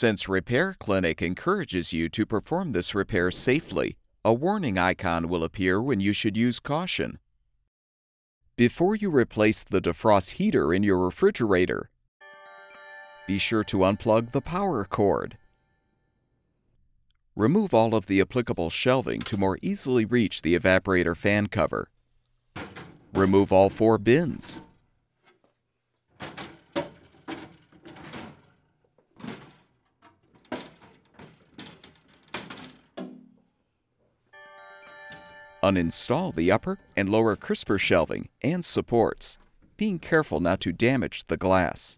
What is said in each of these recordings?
Since Repair Clinic encourages you to perform this repair safely, a warning icon will appear when you should use caution. Before you replace the defrost heater in your refrigerator, be sure to unplug the power cord. Remove all of the applicable shelving to more easily reach the evaporator fan cover. Remove all 4 bins. Uninstall the upper and lower crisper shelving and supports, being careful not to damage the glass.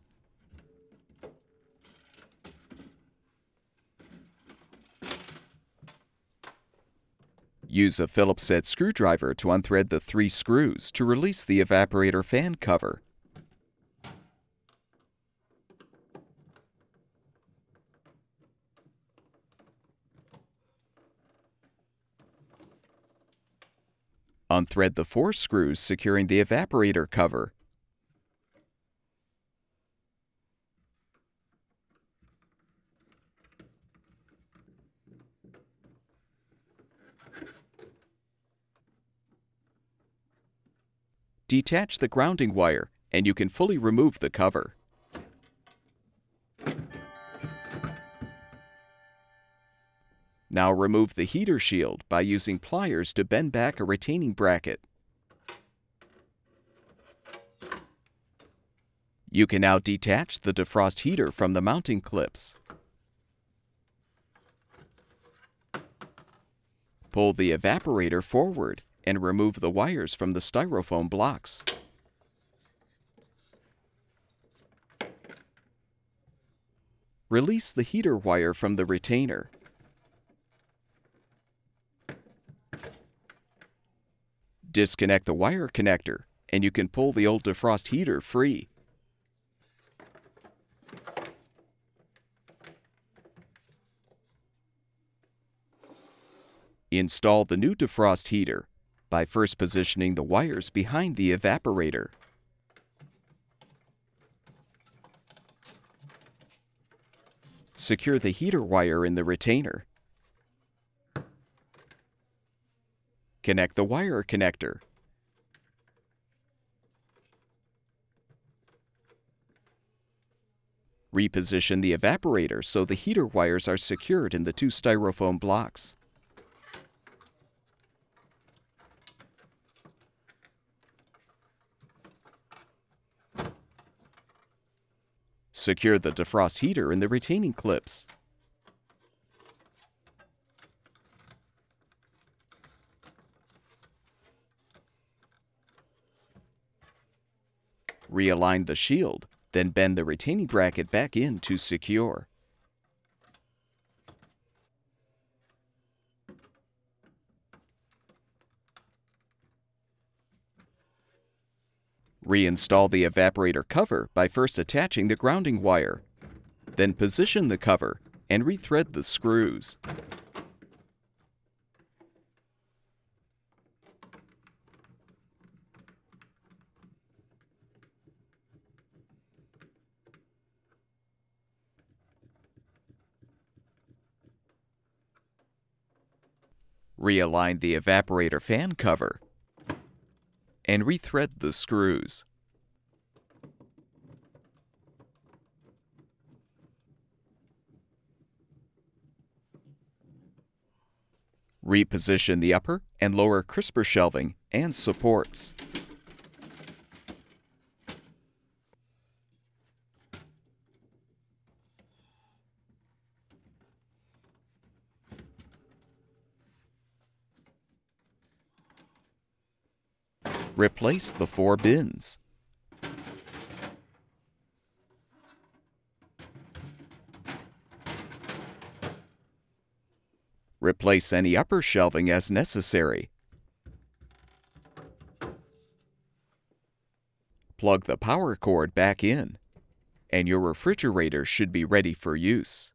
Use a Phillips head screwdriver to unthread the 3 screws to release the evaporator fan cover. Unthread the 4 screws securing the evaporator cover. Detach the grounding wire, and you can fully remove the cover. Now remove the heater shield by using pliers to bend back a retaining bracket. You can now detach the defrost heater from the mounting clips. Pull the evaporator forward and remove the wires from the styrofoam blocks. Release the heater wire from the retainer. Disconnect the wire connector, and you can pull the old defrost heater free. Install the new defrost heater by first positioning the wires behind the evaporator. Secure the heater wire in the retainer. Connect the wire connector. Reposition the evaporator so the heater wires are secured in the 2 styrofoam blocks. Secure the defrost heater in the retaining clips. Realign the shield, then bend the retaining bracket back in to secure. Reinstall the evaporator cover by first attaching the grounding wire. Then position the cover and rethread the screws. Realign the evaporator fan cover and rethread the screws. Reposition the upper and lower crisper shelving and supports. Replace the 4 bins. Replace any upper shelving as necessary. Plug the power cord back in, and your refrigerator should be ready for use.